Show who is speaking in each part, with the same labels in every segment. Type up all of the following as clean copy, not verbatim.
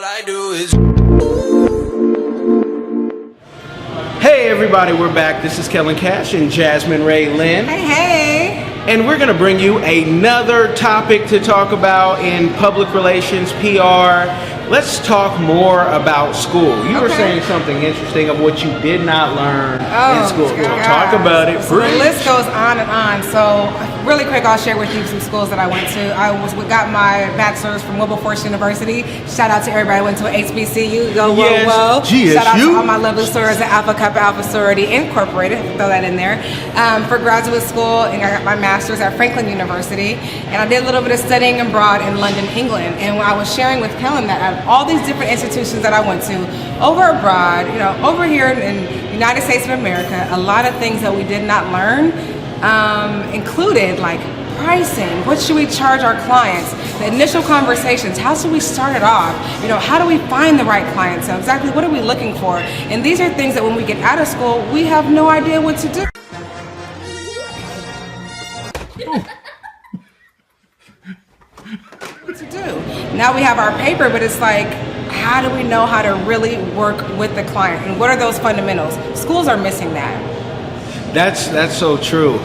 Speaker 1: I do is...
Speaker 2: Hey everybody, we're back. This is Kellen and Jasmine RaeLynn.
Speaker 3: Hey.
Speaker 2: And we're going to bring you another topic to talk about in public relations, PR. Let's talk more about school. You were saying something interesting of what you did not learn in school. So talk about it.
Speaker 3: So the list goes on and on. So really quick, I'll share with you some schools that I went to. Got my bachelor's from Wilberforce University. Shout out to everybody who went to HBCU. Go whoa.
Speaker 2: GSU.
Speaker 3: Shout out to all my lovely sorors at Alpha Kappa Alpha Sorority Incorporated. Throw that in there. For graduate school, and I got my master's at Franklin University. And I did a little bit of studying abroad in London, England. And I was sharing with Kellen that all these different institutions that I went to over abroad, you know, over here in the United States of America, a lot of things that we did not learn included like pricing. What should we charge our clients? The initial conversations. How should we start it off? You know, how do we find the right clients? So exactly what are we looking for? And these are things that when we get out of school, we have no idea what to do. Now we have our paper, but it's like, how do we know how to really work with the client? And what are those fundamentals? Schools are missing that.
Speaker 2: That's so true,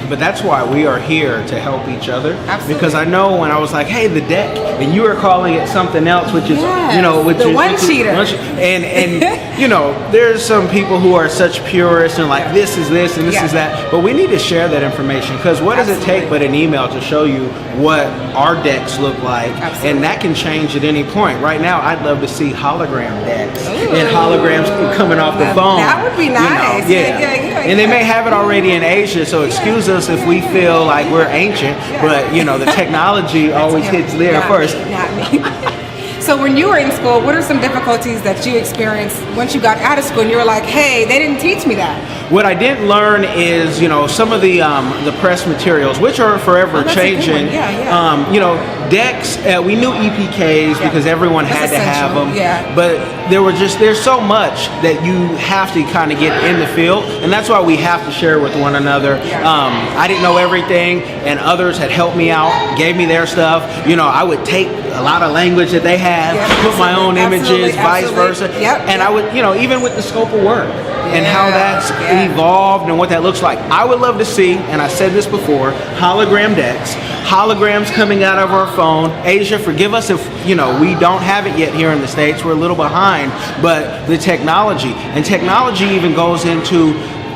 Speaker 2: but that's why we are here to help each other.
Speaker 3: Absolutely.
Speaker 2: Because I know when I was like, "Hey, the deck," and you were calling it something else, which is
Speaker 3: one-sheeter.
Speaker 2: And you know, there's some people who are such purists and like this is this and this is that, but we need to share that information because what does it take but an email to show you what our decks look like, and that can change at any point. Right now, I'd love to see hologram decks and holograms coming off the phone.
Speaker 3: That would be nice.
Speaker 2: You know, and they may have it already in Asia, so excuse us if we feel like we're ancient, but you know, the technology always hits there first.
Speaker 3: Not me. So when you were in school, what are some difficulties that you experienced once you got out of school and you were like, hey, they didn't teach me that?
Speaker 2: What I didn't learn is, you know, some of the press materials, which are forever changing. You know, decks, we knew EPKs because everyone had to have them. But there's so much that you have to kind of get in the field, and that's why we have to share with one another. I didn't know everything, and others had helped me out, gave me their stuff. You know, I would take a lot of language that they have, put my own images, vice versa. And I would, you know, even with the scope of work and how that's evolved and what that looks like. I would love to see, and I said this before, hologram decks, holograms coming out of our phone. Asia, forgive us if, you know, we don't have it yet here in the States. We're a little behind, but the technology even goes into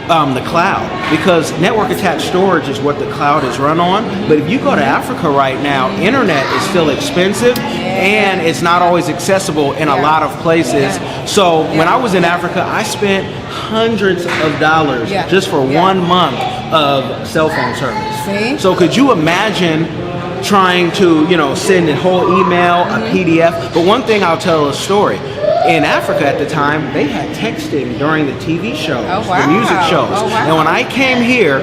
Speaker 2: the cloud, because network attached storage is what the cloud is run on. But if you go to Africa right now, internet is still expensive and it's not always accessible in a lot of places. So when I was in Africa, I spent hundreds of dollars just for 1 month of cell phone service. So could you imagine trying to, you know, send a whole email, a PDF? But one thing, I'll tell a story. In Africa at the time, they had texting during the TV shows, the music shows. And when I came here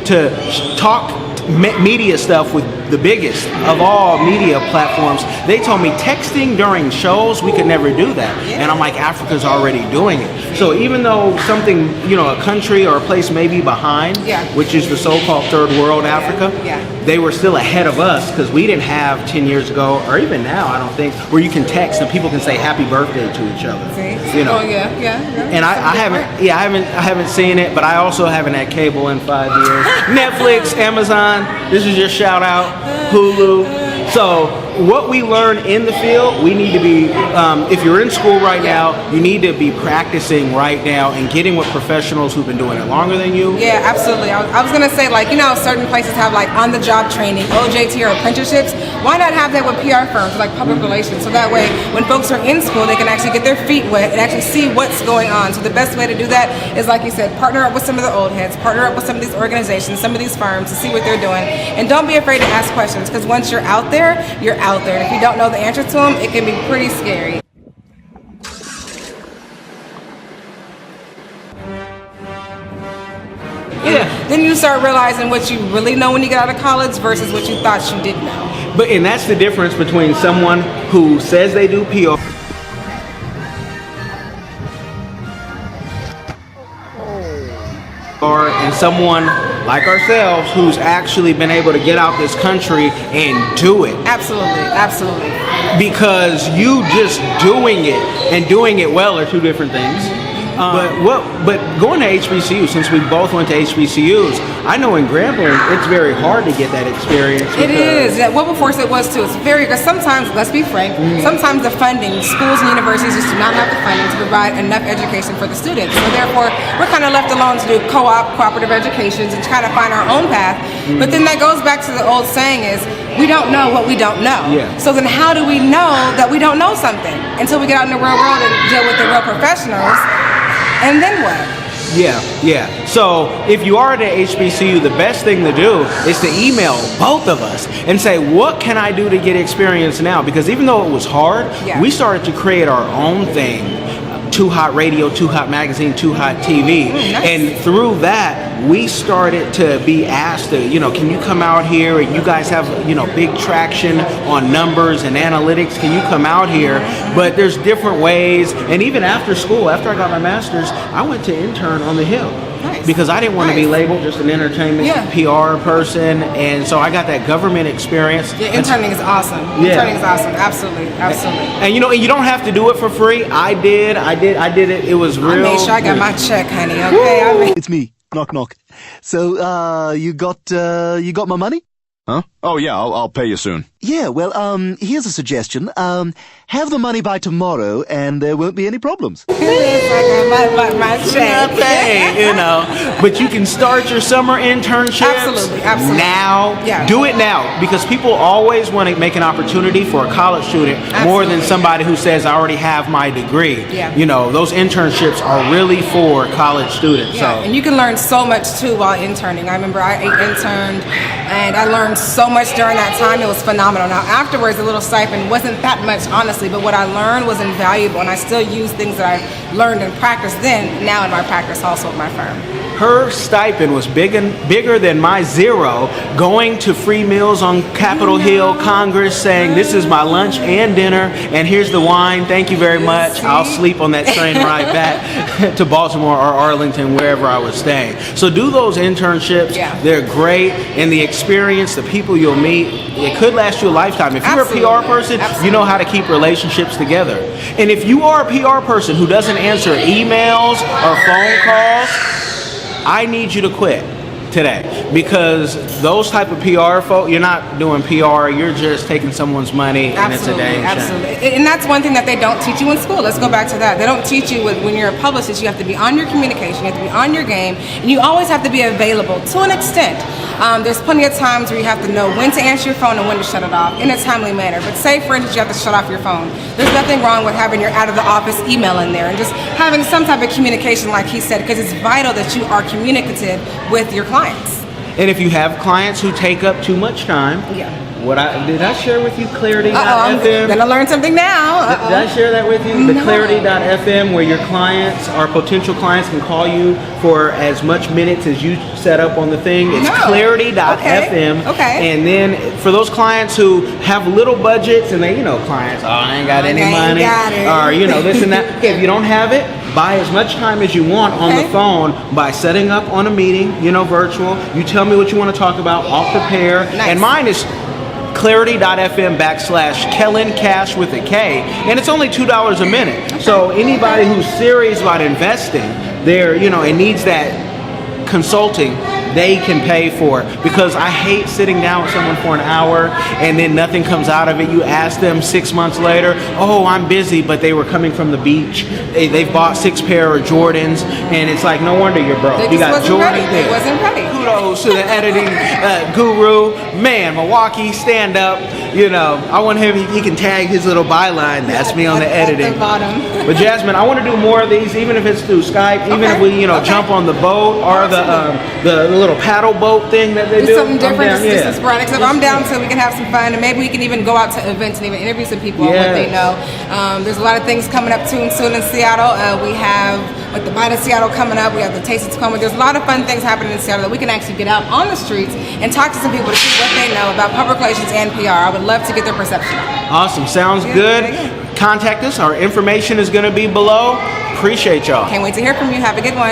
Speaker 2: to talk media stuff with the biggest of all media platforms, they told me texting during shows, we could never do that. And I'm like, Africa's already doing it. So even though something, you know, a country or a place may be behind, which is the so-called third world Africa, they were still ahead of us because we didn't have 10 years ago, or even now, I don't think, where you can text and people can say happy birthday to each other. You know. And I haven't seen it, but I also haven't had cable in 5 years. Netflix, Amazon, this is your shout out, Hulu. So what we learn in the field, we need to be, if you're in school right now, you need to be practicing right now and getting with professionals who've been doing it longer than you.
Speaker 3: Yeah, absolutely. I was going to say, like, you know, certain places have like on-the-job training, OJT or apprenticeships. Why not have that with PR firms, like public relations? So that way, when folks are in school, they can actually get their feet wet and actually see what's going on. So the best way to do that is, like you said, partner up with some of the old heads, partner up with some of these organizations, some of these firms to see what they're doing. And don't be afraid to ask questions, because once you're out there, you're out there. And if you don't know the answer to them, it can be pretty scary. Then you start realizing what you really know when you get out of college versus what you thought you didn't know.
Speaker 2: And that's the difference between someone who says they do PR and someone like ourselves who's actually been able to get out this country and do it.
Speaker 3: Absolutely.
Speaker 2: Because you just doing it and doing it well are two different things. But going to HBCUs, since we both went to HBCUs, I know in Grambling it's very hard to get that experience.
Speaker 3: It is. Wilberforce it was too. It's very good. Sometimes, let's be frank, sometimes the funding, schools and universities just do not have the funding to provide enough education for the students. So therefore, we're kind of left alone to do cooperative educations and try to find our own path. But then that goes back to the old saying is, we don't know what we don't know.
Speaker 2: Yeah.
Speaker 3: So then how do we know that we don't know something until we get out in the real world and deal with the real professionals? And then what?
Speaker 2: Yeah. So if you are at a HBCU, the best thing to do is to email both of us and say, what can I do to get experience now? Because even though it was hard, we started to create our own thing. Too Hot Radio, Too Hot Magazine, Too Hot TV.
Speaker 3: Nice.
Speaker 2: And through that, we started to be asked to, can you come out here and you guys have, big traction on numbers and analytics. Can you come out here? But there's different ways. And even after school, after I got my master's, I went to intern on the Hill.
Speaker 3: Nice.
Speaker 2: Because I didn't want to be labeled just an entertainment PR person, and so I got that government experience.
Speaker 3: Yeah, interning is awesome. Interning is awesome. Absolutely.
Speaker 2: And you don't have to do it for free. I did it. It was real.
Speaker 3: I made sure I got my check, honey. Okay.
Speaker 1: It's me. Knock knock. So you got my money?
Speaker 4: Huh? Oh yeah, I'll pay you soon.
Speaker 1: Yeah, well, here's a suggestion. Have the money by tomorrow and there won't be any problems.
Speaker 3: my check.
Speaker 2: But you can start your summer internships
Speaker 3: Absolutely.
Speaker 2: now.
Speaker 3: Yeah.
Speaker 2: Do it now, because people always want to make an opportunity for a college student more than somebody who says, I already have my degree.
Speaker 3: Yeah.
Speaker 2: Those internships are really for college students.
Speaker 3: Yeah, and you can learn so much too while interning. I remember I interned and I learned so much during that time. It was phenomenal. Now afterwards, a little stipend wasn't that much, honestly, but what I learned was invaluable, and I still use things that I learned and practiced then, now in my practice also at my firm.
Speaker 2: Her stipend was bigger than my zero, going to free meals on Capitol Hill, Congress, saying, this is my lunch and dinner, and here's the wine, thank you very much. I'll sleep on that train ride back to Baltimore or Arlington, wherever I was staying. So do those internships. They're great, and the experience, the people you'll meet, it could last you a lifetime. If you're a PR person, you know how to keep relationships together. And if you are a PR person who doesn't answer emails or phone calls, I need you to quit today, because those type of PR folk, you're not doing PR, you're just taking someone's money, and it's a dang shame.
Speaker 3: And that's one thing that they don't teach you in school. Let's go back to that. They don't teach you when you're a publicist, you have to be on your communication, you have to be on your game, and you always have to be available to an extent. There's plenty of times where you have to know when to answer your phone and when to shut it off in a timely manner. But say, for instance, you have to shut off your phone. There's nothing wrong with having your out of the office email in there and just having some type of communication, like he said, because it's vital that you are communicative with your clients.
Speaker 2: And if you have clients who take up too much time, did I share with you Clarity.fm?
Speaker 3: I'm gonna learn something now.
Speaker 2: Did I share that with you? The Clarity.fm, where your clients or potential clients can call you for as much minutes as you set up on the thing. It's Clarity.fm.
Speaker 3: Okay.
Speaker 2: And then for those clients who have little budgets and they, clients, I ain't got any money, or this and that. Okay, if you don't have it, buy as much time as you want on the phone by setting up on a meeting, virtual. You tell me what you want to talk about. I'll prepare.
Speaker 3: Nice.
Speaker 2: And mine is Clarity.fm/Kellen Cash with a K, and it's only $2 a minute. So anybody who's serious about investing there, and needs that consulting, they can pay for it, because I hate sitting down with someone for an hour and then nothing comes out of it. You ask them 6 months later, oh, I'm busy, but they were coming from the beach. They've bought 6 pair of Jordans, and it's like, no wonder you're broke. You got Jordan.
Speaker 3: They wasn't ready.
Speaker 2: Kudos to the editing guru. Man, Milwaukee, stand up. I want him, he can tag his little byline. That's me on the editing.
Speaker 3: At the bottom.
Speaker 2: But Jasmine, I want to do more of these, even if it's through Skype, even if we, jump on the boat or the little paddle boat thing that they do.
Speaker 3: Something different, just sporadic stuff. I'm down so we can have some fun, and maybe we can even go out to events and even interview some people on what they know. There's a lot of things coming up soon in Seattle. We have the Bite of Seattle coming up. We have the Taste of Tacoma. There's a lot of fun things happening in Seattle that we can actually get out on the streets and talk to some people to see what they know about public relations and PR. I would love to get their perception on it.
Speaker 2: Awesome. Sounds good. Contact us. Our information is going to be below. Appreciate y'all.
Speaker 3: Can't wait to hear from you. Have a good one.